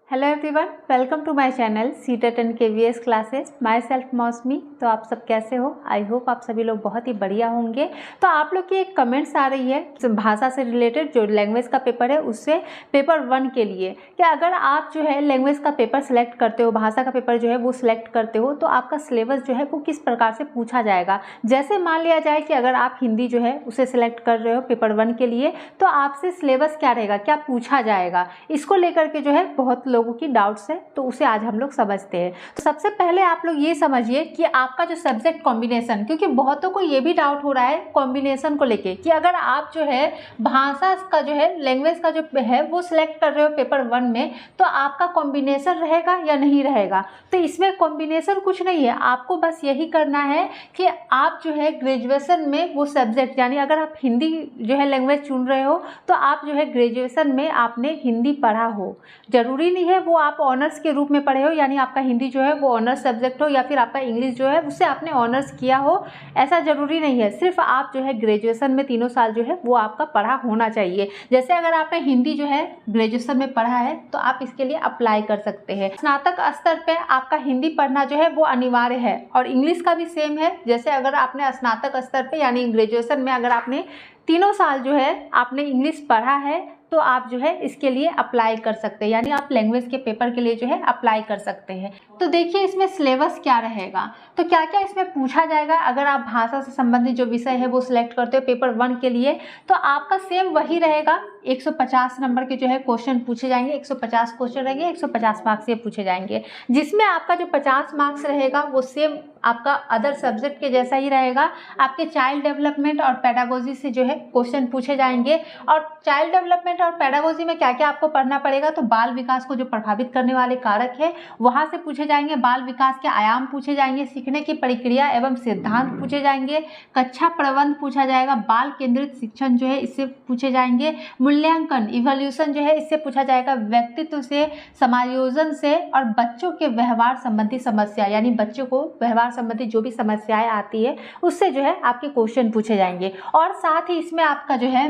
Hello everyone, welcome to my channel CTET and KVS classes. Myself Mausami. तो आप सब कैसे हो? आई होप आप सभी लोग बहुत ही बढ़िया होंगे। तो आप लोग की एक कमेंट्स आ रही है भाषा से रिलेटेड, जो लैंग्वेज का पेपर है उससे पेपर 1 के लिए, कि अगर आप जो है लैंग्वेज का पेपर सेलेक्ट करते हो, भाषा का पेपर जो है वो सिलेक्ट करते हो, तो आपका सिलेबस जो है वो किस प्रकार से पूछा जाएगा। जैसे मान लिया जाए कि अगर आप हिंदी जो है उसे सिलेक्ट कर रहे हो पेपर 1 के लिए, तो आपसे सिलेबस क्या रहेगा, क्या पूछा जाएगा, इसको लेकर के जो है बहुत लोगों की डाउट्स है। तो उसे आज हम लोग समझते हैं। तो सबसे पहले आप लोग ये समझिए कि आपका जो सब्जेक्ट कॉम्बिनेशन, क्योंकि बहुतों को ये भी डाउट हो रहा है कॉम्बिनेशन को लेके कि अगर आप जो है भाषा का जो है लैंग्वेज का जो है वो सिलेक्ट कर रहे हो पेपर 1 में, तो आपका कॉम्बिनेशन रहेगा या नहीं रहेगा। तो इसमें कॉम्बिनेशन कुछ नहीं है, आपको बस यही करना है कि आप जो है ग्रेजुएशन में वो सब्जेक्ट, यानी अगर आप हिंदी जो है लैंग्वेज चुन रहे हो तो आप जो है ग्रेजुएशन में आपने हिंदी पढ़ा हो। जरूरी नहीं है वो आप ऑनर्स के रूप में पढ़े हो, यानी आपका हिंदी जो है वो ऑनर्स सब्जेक्ट हो, या फिर आपका इंग्लिश जो है उससे आपने ऑनर्स किया हो, ऐसा ज़रूरी नहीं है। सिर्फ आप जो है ग्रेजुएशन में 3 साल जो है वो आपका पढ़ा होना चाहिए। जैसे अगर आपने हिंदी जो है ग्रेजुएशन में पढ़ा है तो आप इसके लिए अप्लाई कर सकते हैं। स्नातक स्तर पर आपका हिंदी पढ़ना जो है वो अनिवार्य है, और इंग्लिश का भी सेम है। जैसे अगर आपने स्नातक स्तर पर यानी ग्रेजुएशन में अगर आपने 3 साल जो है आपने इंग्लिश पढ़ा है, तो आप जो है इसके लिए अप्लाई कर सकते हैं, यानी आप लैंग्वेज के पेपर के लिए जो है अप्लाई कर सकते हैं। तो देखिए इसमें सिलेबस क्या रहेगा, तो क्या क्या इसमें पूछा जाएगा। अगर आप भाषा से संबंधित जो विषय है वो सिलेक्ट करते हो पेपर 1 के लिए, तो आपका सेम वही रहेगा। 150 नंबर के जो है क्वेश्चन पूछे जाएंगे, 150 क्वेश्चन रहेंगे, 150 मार्क्स से पूछे जाएंगे, जिसमें आपका जो 50 मार्क्स रहेगा वो सेम आपका अदर सब्जेक्ट के जैसा ही रहेगा। आपके चाइल्ड डेवलपमेंट और पेडागोजी से जो है क्वेश्चन पूछे जाएंगे। और चाइल्ड डेवलपमेंट और पेडागोजी में क्या क्या आपको पढ़ना पड़ेगा, तो बाल विकास को जो प्रभावित करने वाले कारक है वहां से पूछे जाएंगे, बाल विकास के आयाम पूछे जाएंगे, सीखने की प्रक्रिया एवं सिद्धांत पूछे जाएंगे, कक्षा प्रबंध पूछा जाएगा, बाल केंद्रित शिक्षण जो है इससे पूछे जाएंगे, मूल्यांकन इवोल्यूशन जो है इससे पूछा जाएगा, व्यक्तित्व से, समायोजन से, और बच्चों के व्यवहार संबंधी समस्या, यानी बच्चों को व्यवहार संबंधी जो भी समस्याएं आती है उससे जो है आपके क्वेश्चन पूछे जाएंगे। और साथ ही इसमें आपका जो है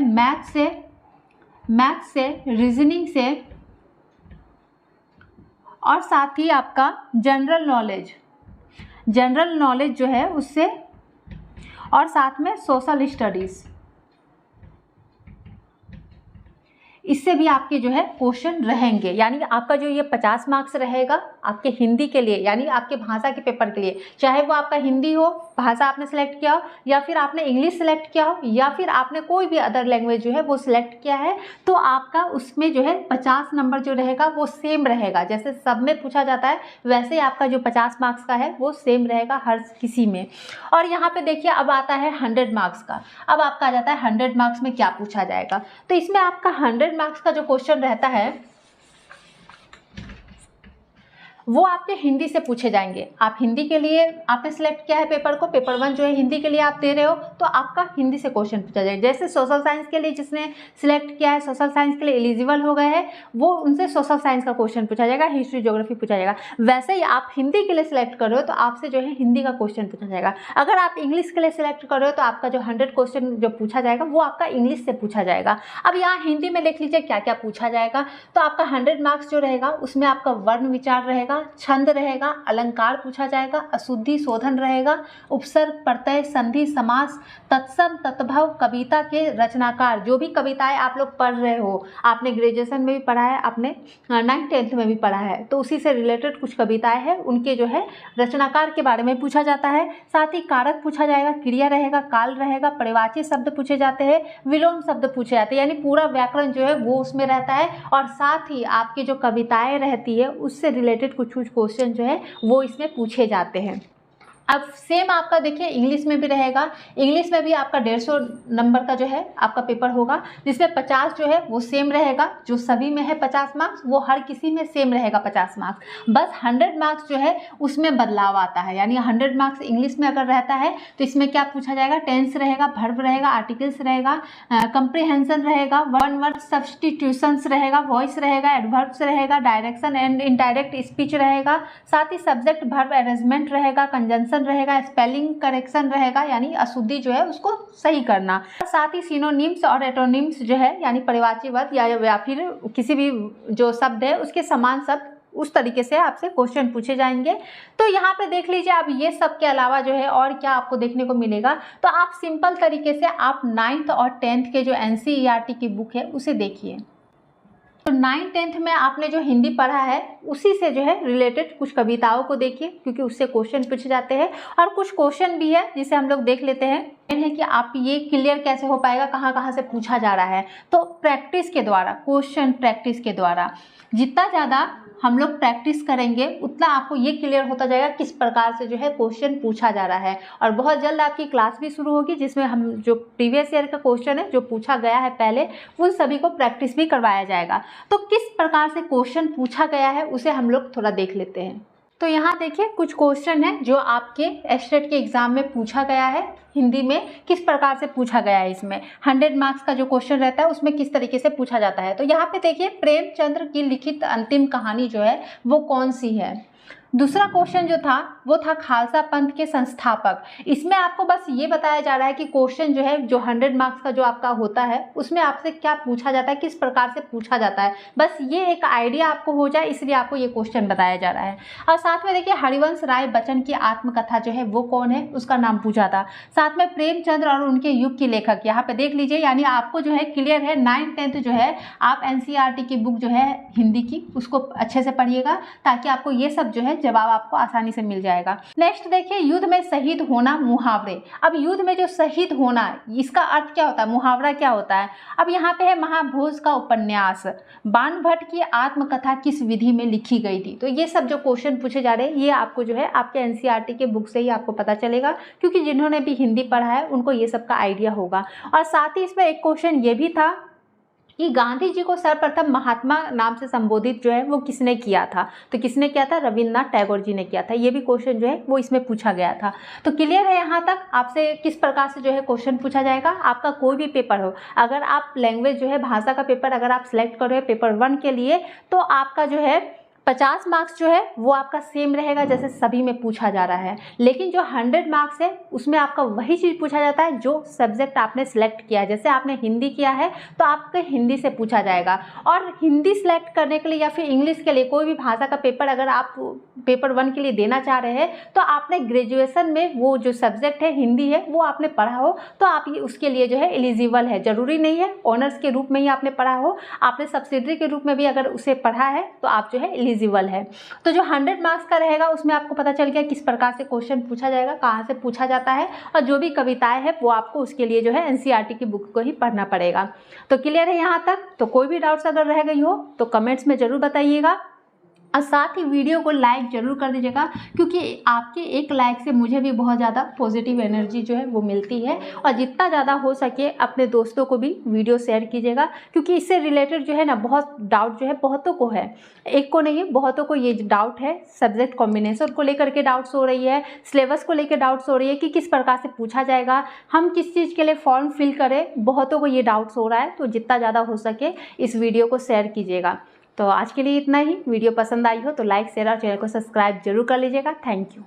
मैथ से, रीजनिंग से, और साथ ही आपका जनरल नॉलेज जो है उससे, और साथ में सोशल स्टडीज, इससे भी आपके जो है क्वेश्चन रहेंगे। यानी आपका जो ये 50 मार्क्स रहेगा आपके हिंदी के लिए, यानी आपके भाषा के पेपर के लिए, चाहे वो आपका हिंदी हो, भाषा आपने सेलेक्ट किया हो, या फिर आपने इंग्लिश सेलेक्ट किया हो, या फिर आपने कोई भी अदर लैंग्वेज जो है वो सिलेक्ट किया है, तो आपका उसमें जो है 50 नंबर जो रहेगा वो सेम रहेगा। जैसे सब में पूछा जाता है वैसे ही आपका जो 50 मार्क्स का है वो सेम रहेगा हर किसी में। और यहाँ पे देखिए अब आता है 100 मार्क्स का। अब आपका आ जाता है 100 मार्क्स में क्या पूछा जाएगा। तो इसमें आपका 100 मार्क्स का जो क्वेश्चन रहता है वो आपके हिंदी से पूछे जाएंगे। आप हिंदी के लिए आपने सेलेक्ट किया है पेपर को, पेपर 1 जो है हिंदी के लिए आप दे रहे हो, तो आपका हिंदी से क्वेश्चन पूछा जाएगा। जैसे सोशल साइंस के लिए जिसने सिलेक्ट किया है, सोशल साइंस के लिए एलिजिबल हो गए हैं, वो उनसे सोशल साइंस का क्वेश्चन पूछा जाएगा, हिस्ट्री ज्योग्राफी पूछा जाएगा। वैसे ही आप हिंदी के लिए सिलेक्ट कर रहे हो तो आपसे जो है हिंदी का क्वेश्चन पूछा जाएगा। अगर आप इंग्लिश के लिए सिलेक्ट कर रहे हो तो आपका जो 100 क्वेश्चन जो पूछा जाएगा वो आपका इंग्लिश से पूछा जाएगा। अब यहाँ हिंदी में देख लीजिए क्या क्या पूछा जाएगा। तो आपका 100 मार्क्स जो रहेगा उसमें आपका वर्ण विचार रहेगा, छंद रहेगा, अलंकार पूछा जाएगा, अशुद्धि शोधन रहेगा, उपसर्ग, प्रत्यय, संधि, समास, तत्सम, तत्भव, कविता के रचनाकार, जो भी कविताएं आप लोग पढ़ रहे हो, आपने ग्रेजुएशन में भी पढ़ा है, आपने 9th 10th में भी पढ़ा है, तो उसी से रिलेटेड कुछ कविताएं हैं, उनके जो है रचनाकार के बारे में पूछा जाता है। साथ ही कारक पूछा जाएगा, क्रिया रहेगा, काल रहेगा, पर्यायवाची शब्द पूछे जाते हैं, विलोम शब्द पूछे जाते हैं, यानी पूरा व्याकरण जो है वो उसमें रहता है। और साथ ही आपकी जो कविताएं रहती है उससे रिलेटेड कुछ क्वेश्चन जो है वो इसमें पूछे जाते हैं। अब सेम आपका देखिए इंग्लिश में भी रहेगा। इंग्लिश में भी आपका 150 नंबर का जो है आपका पेपर होगा, जिसमें 50 जो है वो सेम रहेगा। जो सभी में है 50 मार्क्स वो हर किसी में सेम रहेगा 50 मार्क्स। बस 100 मार्क्स जो है उसमें बदलाव आता है, यानी 100 मार्क्स इंग्लिश में अगर रहता है तो इसमें क्या पूछा जाएगा, टेंस रहेगा, वर्ब रहेगा, आर्टिकल्स रहेगा, कंप्रीहेंशन रहेगा, वन वर्ड सब्स्टिट्यूशंस रहेगा, वॉइस रहेगा, एडवर्ब्स रहेगा, डायरेक्शन एंड इनडायरेक्ट स्पीच रहेगा, साथ ही सब्जेक्ट वर्ब अरेंजमेंट रहेगा, कंजंक्शन प्रोनाउंसिएशन रहेगा, स्पेलिंग करेक्शन रहेगा, यानी अशुद्धि जो है उसको सही करना। साथ ही सिनोनिम्स और एटोनिम्स जो है यानी परिवाची पद या फिर किसी भी जो शब्द है उसके समान शब्द, उस तरीके से आपसे क्वेश्चन पूछे जाएंगे। तो यहाँ पे देख लीजिए, अब ये सब के अलावा जो है और क्या आपको देखने को मिलेगा, तो आप सिंपल तरीके से आप 9th और 10th के जो NCERT की बुक है उसे देखिए। तो 9th 10th में आपने जो हिंदी पढ़ा है उसी से जो है रिलेटेड कुछ कविताओं को देखिए, क्योंकि उससे क्वेश्चन पूछे जाते हैं। और कुछ क्वेश्चन भी है जिसे हम लोग देख लेते हैं है कि आप ये क्लियर कैसे हो पाएगा, कहाँ कहाँ से पूछा जा रहा है। तो प्रैक्टिस के द्वारा, क्वेश्चन प्रैक्टिस के द्वारा जितना ज़्यादा हम लोग प्रैक्टिस करेंगे उतना आपको ये क्लियर होता जाएगा किस प्रकार से जो है क्वेश्चन पूछा जा रहा है। और बहुत जल्द आपकी क्लास भी शुरू होगी जिसमें हम जो प्रीवियस ईयर का क्वेश्चन है जो पूछा गया है पहले, उन सभी को प्रैक्टिस भी करवाया जाएगा। तो किस प्रकार से क्वेश्चन पूछा गया है उसे हम लोग थोड़ा देख लेते हैं। तो यहाँ देखिए कुछ क्वेश्चन है जो आपके एस्टेट के एग्जाम में पूछा गया है, हिंदी में किस प्रकार से पूछा गया है। इसमें 100 मार्क्स का जो क्वेश्चन रहता है उसमें किस तरीके से पूछा जाता है। तो यहाँ पे देखिए, प्रेमचंद्र की लिखित अंतिम कहानी जो है वो कौन सी है। दूसरा क्वेश्चन जो था वो था खालसा पंथ के संस्थापक। इसमें आपको बस ये बताया जा रहा है कि क्वेश्चन जो है जो 100 मार्क्स का जो आपका होता है उसमें आपसे क्या पूछा जाता है, किस प्रकार से पूछा जाता है, बस ये एक आइडिया आपको हो जाए इसलिए आपको ये क्वेश्चन बताया जा रहा है। और साथ में देखिए हरिवंश राय बच्चन की आत्मकथा जो है वो कौन है, उसका नाम पूछा था। साथ में प्रेमचंद्र और उनके युग की लेखक, यहाँ पे देख लीजिए, यानी आपको जो है क्लियर है 9th 10th जो है आप NCERT की बुक जो है हिंदी की उसको अच्छे से पढ़िएगा ताकि आपको ये सब जो है जवाब आपको आसानी से मिल जाएगा। नेक्स्ट देखिए, युद्ध में शहीद होना मुहावरे। अब युद्ध में जो शहीद होना इसका अर्थ क्या होता है, मुहावरा क्या होता है। अब यहाँ पे है महाभोज का उपन्यास, बाणभट्ट की आत्मकथा किस विधि में लिखी गई थी। तो ये सब जो क्वेश्चन पूछे जा रहे हैं ये आपको जो है आपके NCERT के बुक से ही आपको पता चलेगा, क्योंकि जिन्होंने भी हिंदी पढ़ा है उनको ये सब का आइडिया होगा। और साथ ही इसमें एक क्वेश्चन ये भी था कि गांधी जी को सर्वप्रथम महात्मा नाम से संबोधित जो है वो किसने किया था। तो किसने किया था, रविन्द्रनाथ टैगोर जी ने किया था। ये भी क्वेश्चन जो है वो इसमें पूछा गया था। तो क्लियर है यहाँ तक आपसे किस प्रकार से जो है क्वेश्चन पूछा जाएगा। आपका कोई भी पेपर हो, अगर आप लैंग्वेज जो है भाषा का पेपर अगर आप सेलेक्ट करो पेपर 1 के लिए, तो आपका जो है 50 मार्क्स जो है वो आपका सेम रहेगा जैसे सभी में पूछा जा रहा है। लेकिन जो 100 मार्क्स है उसमें आपका वही चीज़ पूछा जाता है जो सब्जेक्ट आपने सेलेक्ट किया है। जैसे आपने हिंदी किया है तो आपके हिंदी से पूछा जाएगा। और हिंदी सेलेक्ट करने के लिए या फिर इंग्लिश के लिए कोई भी भाषा का पेपर अगर आप पेपर 1 के लिए देना चाह रहे हैं तो आपने ग्रेजुएशन में वो जो सब्जेक्ट है हिंदी है वो आपने पढ़ा हो तो आप ये उसके लिए जो है एलिजिबल है। ज़रूरी नहीं है ऑनर्स के रूप में ही आपने पढ़ा हो, आपने सब्सिडरी के रूप में भी अगर उसे पढ़ा है तो आप जो है एलिजिबल है। तो जो 100 मार्क्स का रहेगा उसमें आपको पता चल गया किस प्रकार से क्वेश्चन पूछा जाएगा, कहाँ से पूछा जाता है, और जो भी कविताएं हैं वो आपको उसके लिए जो है NCERT की बुक को ही पढ़ना पड़ेगा। तो क्लियर है यहाँ तक। तो कोई भी डाउट्स अगर रह गई हो तो कमेंट्स में ज़रूर बताइएगा। और साथ ही वीडियो को लाइक ज़रूर कर दीजिएगा, क्योंकि आपके एक लाइक से मुझे भी बहुत ज़्यादा पॉजिटिव एनर्जी जो है वो मिलती है। और जितना ज़्यादा हो सके अपने दोस्तों को भी वीडियो शेयर कीजिएगा, क्योंकि इससे रिलेटेड जो है ना बहुत डाउट जो है बहुतों को है, एक को नहीं बहुतों को ये डाउट है। सब्जेक्ट कॉम्बिनेशन को लेकर के डाउट्स हो रही है, सिलेबस को लेकर डाउट्स हो रही है कि किस प्रकार से पूछा जाएगा, हम किस चीज़ के लिए फॉर्म फिल करें, बहुतों को ये डाउट्स हो रहा है। तो जितना ज़्यादा हो सके इस वीडियो को शेयर कीजिएगा। तो आज के लिए इतना ही। वीडियो पसंद आई हो तो लाइक शेयर और चैनल को सब्सक्राइब जरूर कर लीजिएगा। Thank you.